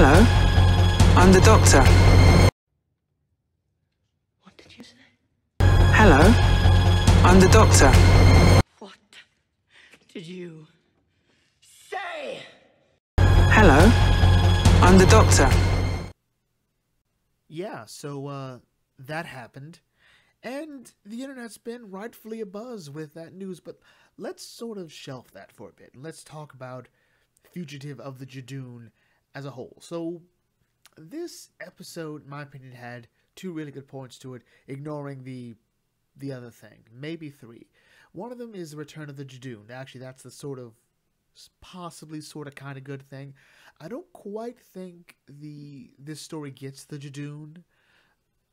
Hello, I'm the doctor. What did you say? Hello, I'm the doctor. What did you say? Hello, I'm the doctor. Yeah, so that happened. And the internet's been rightfully abuzz with that news, but let's sort of shelf that for a bit. And let's talk about Fugitive of the Judoon as a whole. So, this episode, in my opinion, had two really good points to it, ignoring the other thing. Maybe three. One of them is the return of the Judoon. Actually, that's the sort of possibly sort of kind of good thing. I don't quite think this story gets the Judoon,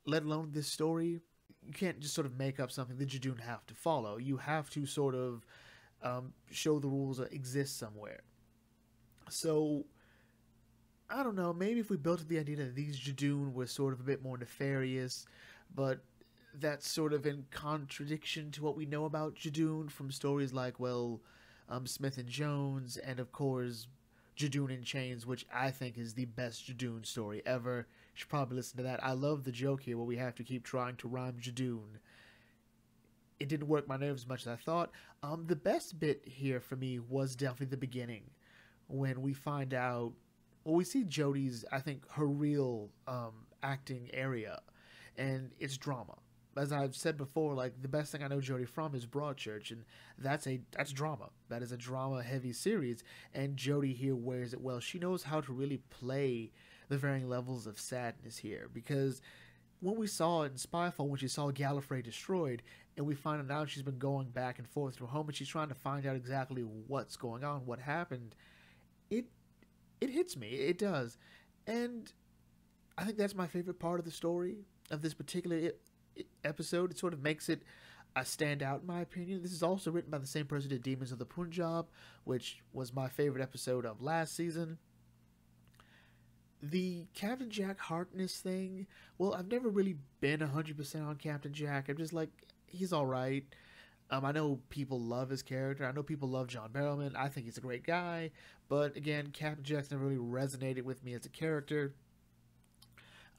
let alone this story. You can't just sort of make up something the Judoon have to follow. You have to sort of show the rules that exist somewhere. So, I don't know, maybe if we built the idea that these Judoon were sort of a bit more nefarious, but that's sort of in contradiction to what we know about Judoon from stories like, well, Smith and Jones, and of course, Judoon in Chains, which I think is the best Judoon story ever. You should probably listen to that. I love the joke here where we have to keep trying to rhyme Judoon. It didn't work my nerves as much as I thought. The best bit here for me was definitely the beginning, when we find out, well, we see Jodie's, I think, her real acting area, and it's drama. As I've said before, like, the best thing I know Jodie from is Broadchurch, and that's drama. That is a drama-heavy series, and Jodie here wears it well. She knows how to really play the varying levels of sadness here, because when we saw it in Spyfall, when she saw Gallifrey destroyed, and we find out she's been going back and forth through home, and she's trying to find out exactly what's going on, what happened, it hits me. It does. And I think that's my favorite part of the story, of this particular episode. It sort of makes it a standout, in my opinion. This is also written by the same person who did Demons of the Punjab, which was my favorite episode of last season. The Captain Jack Harkness thing, well, I've never really been 100% on Captain Jack. I'm just like, he's alright. I know people love his character. I know people love John Barrowman. I think he's a great guy. But again, Captain Jack's never really resonated with me as a character.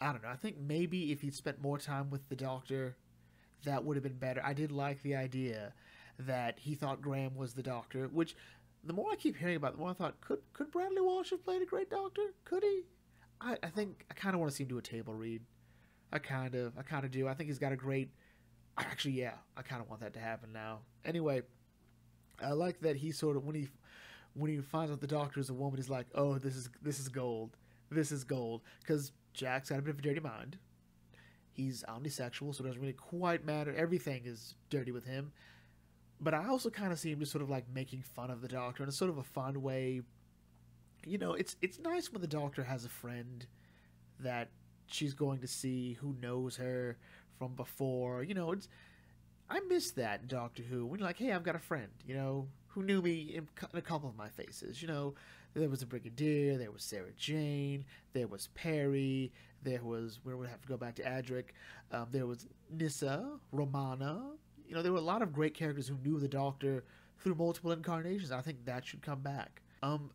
I don't know. I think maybe if he'd spent more time with the Doctor, that would have been better. I did like the idea that he thought Graham was the Doctor, which the more I keep hearing about it, the more I thought, could Bradley Walsh have played a great Doctor? Could he? I think I kind of want to see him do a table read. I kind of do. I think he's got a great... Actually, yeah, I kind of want that to happen now. Anyway, I like that he sort of, when he finds out the Doctor is a woman, he's like, oh, this is gold. This is gold. Because Jack's got a bit of a dirty mind. He's omnisexual, so it doesn't really quite matter. Everything is dirty with him. But I also kind of see him just sort of like making fun of the Doctor in a sort of a fun way. You know, it's nice when the Doctor has a friend that she's going to see who knows her from before. You know, I miss that in Doctor Who. When you're like, hey, I've got a friend, you know, who knew me in a couple of my faces. You know, there was a Brigadier, there was Sarah Jane, there was Perry, there was, we're going to have to go back to Adric, there was Nyssa, Romana. You know, there were a lot of great characters who knew the Doctor through multiple incarnations. I think that should come back.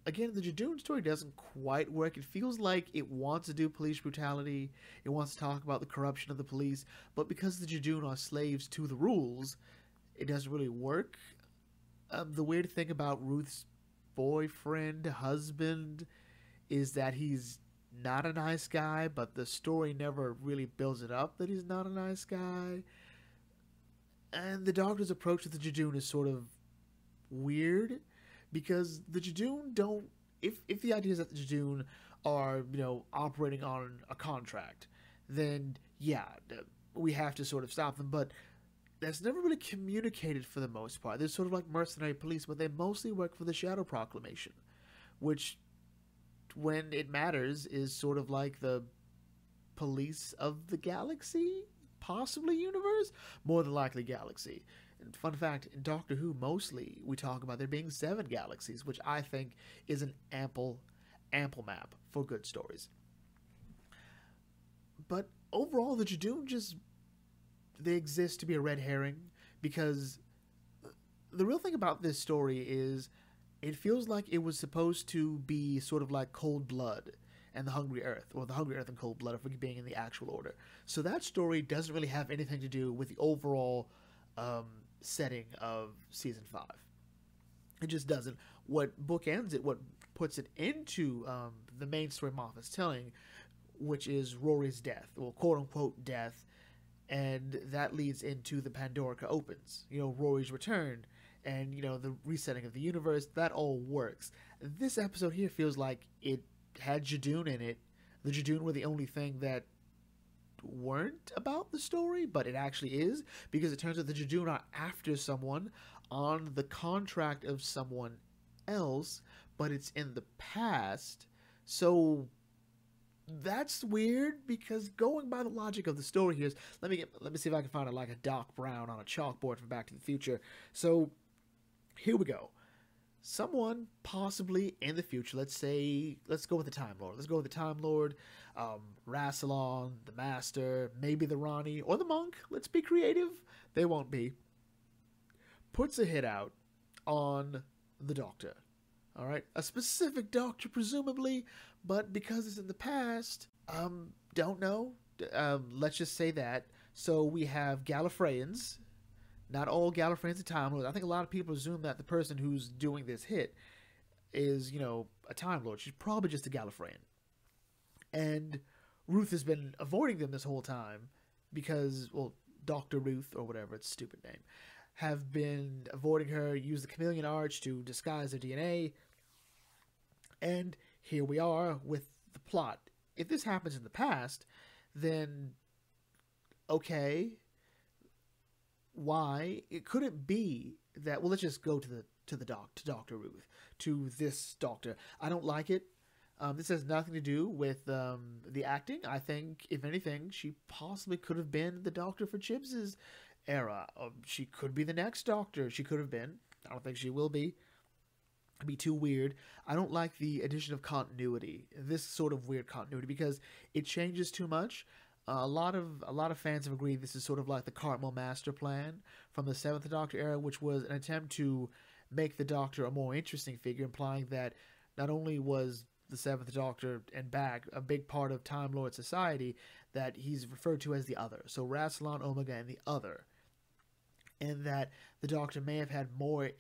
Again, the Judoon story doesn't quite work. It feels like it wants to do police brutality. It wants to talk about the corruption of the police. But because the Judoon are slaves to the rules, it doesn't really work. The weird thing about Ruth's boyfriend, husband, is that he's not a nice guy, but the story never really builds it up that he's not a nice guy. And the Doctor's approach to the Judoon is sort of weird, because the Judoon don't... If the idea is that the Judoon are, you know, operating on a contract, then, yeah, we have to sort of stop them. But that's never really communicated for the most part. They're sort of like mercenary police, but they mostly work for the Shadow Proclamation, which, when it matters, is sort of like the police of the galaxy? Possibly universe? More than likely galaxy. And fun fact, in Doctor Who, mostly we talk about there being 7 galaxies, which I think is an ample map for good stories. But overall, the Judoon just... they exist to be a red herring, because the real thing about this story is it feels like it was supposed to be sort of like Cold Blood, and the Hungry Earth, or the Hungry Earth and Cold Blood, if we're being in the actual order. So that story doesn't really have anything to do with the overall setting of season 5. It just doesn't. What bookends it, what puts it into the main story Moffat's telling, which is Rory's death, well, quote-unquote death, and that leads into the Pandorica opens, Rory's return, and, the resetting of the universe, that all works. This episode here feels like it had Judoon in it. The Judoon were the only thing that weren't about the story, but it actually is, because it turns out the Judoon are after someone on the contract of someone else, but it's in the past. So that's weird, because going by the logic of the story here is, let me see if I can find it like a Doc Brown on a chalkboard from Back to the Future. So here we go. Someone possibly in the future, let's go with the Time Lord. Let's go with the Time Lord, Rassilon, the Master, maybe the Ronnie, or the Monk. Let's be creative. They won't be. Puts a hit out on the Doctor. All right, a specific Doctor, presumably, but because it's in the past, don't know. Let's just say that. So we have Gallifreyans. Not all Gallifreyans are Time Lords. I think a lot of people assume that the person who's doing this hit is, a Time Lord. She's probably just a Gallifreyan. And Ruth has been avoiding them this whole time because, well, Dr. Ruth, or whatever, it's a stupid name, have been avoiding her, use the Chameleon Arch to disguise their DNA. And here we are with the plot. If this happens in the past, then okay, why? It couldn't be that, well, let's just go to Dr. Ruth, to this doctor. I don't like it. This has nothing to do with the acting. I think, if anything, she possibly could have been the doctor for Chibs's era. She could be the next doctor. She could have been. I don't think she will be. It'd be too weird. I don't like the addition of continuity, this sort of weird continuity, because it changes too much. A lot of fans have agreed this is sort of like the Cartmel master plan from the 7th Doctor era, which was an attempt to make the Doctor a more interesting figure, implying that not only was the 7th Doctor and back a big part of Time Lord society, that he's referred to as the Other. So Rassilon, Omega, and the Other. And that the Doctor may have had more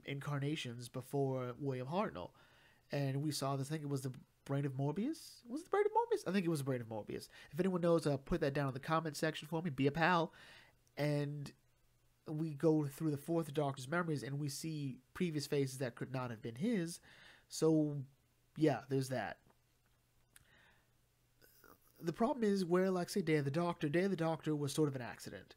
incarnations before William Hartnell. And we saw this, I think it was the Brain of Morbius? Was it the Brain of Morbius? I think it was the Brain of Morbius. If anyone knows, put that down in the comment section for me. Be a pal. And we go through the 4th Doctor's memories, and we see previous faces that could not have been his. So, yeah, there's that. The problem is where, like, say, Day of the Doctor was sort of an accident.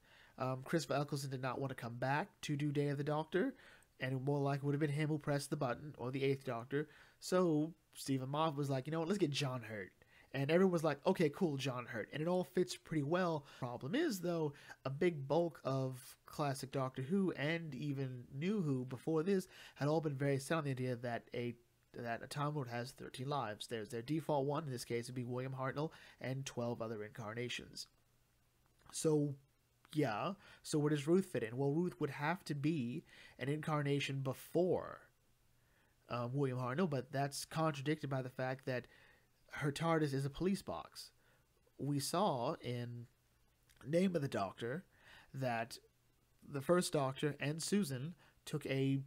Christopher Eccleston did not want to come back to do Day of the Doctor, and more likely would have been him who pressed the button, or the 8th Doctor. So Stephen Moffat was like, you know what, let's get John Hurt. And everyone was like, okay, cool, John Hurt. And it all fits pretty well. Problem is, though, a big bulk of classic Doctor Who and even New Who before this had all been very set on the idea that a Time Lord has 13 lives. There's their default one, in this case would be William Hartnell, and 12 other incarnations. So, yeah, so where does Ruth fit in? Well, Ruth would have to be an incarnation before William Hartnell, but that's contradicted by the fact that her TARDIS is a police box. We saw in Name of the Doctor that the first Doctor and Susan took a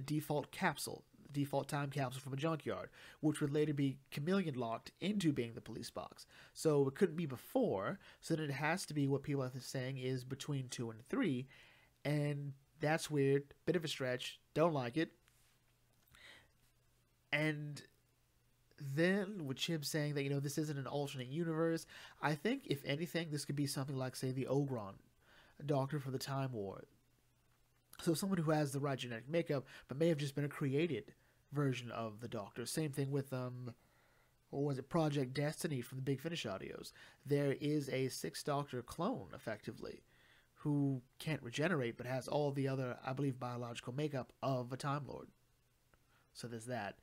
default capsule, default time capsule from a junkyard, which would later be chameleon locked into being the police box. So it couldn't be before, so then it has to be what people are saying is between 2 and 3, and that's weird, bit of a stretch, don't like it. And then with Chib saying that, this isn't an alternate universe, I think, if anything, this could be something like, say, the Ogron Doctor for the Time War. So someone who has the right genetic makeup, but may have just been a created version of the Doctor. Same thing with, what was it, Project Destiny from the Big Finish audios. There is a 6th Doctor clone, effectively, who can't regenerate, but has all the other, I believe, biological makeup of a Time Lord. So there's that.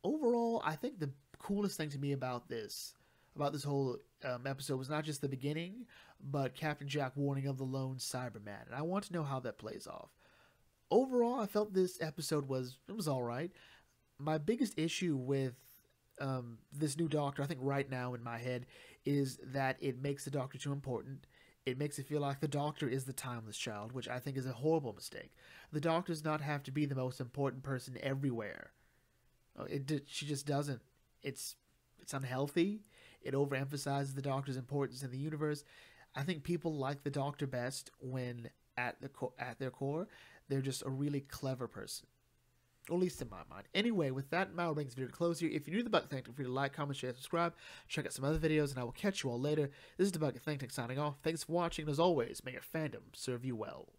Overall, I think the coolest thing to me about this whole episode was not just the beginning, but Captain Jack warning of the lone Cyberman, and I want to know how that plays off. Overall, I felt this episode was alright. My biggest issue with this new Doctor, I think right now in my head, is that it makes the Doctor too important. It makes it feel like the Doctor is the timeless child, which I think is a horrible mistake. The Doctor does not have to be the most important person everywhere. She just doesn't. It's unhealthy. It overemphasizes the Doctor's importance in the universe. I think people like the Doctor best when, at their core, they're just a really clever person. Or at least in my mind. Anyway, with that, Mal brings the video to close here. If you're new to the Bucket Think Tank, feel free to like, comment, share, subscribe. Check out some other videos, and I will catch you all later. This is the Bucket Think Tank signing off. Thanks for watching, and as always, may your fandom serve you well.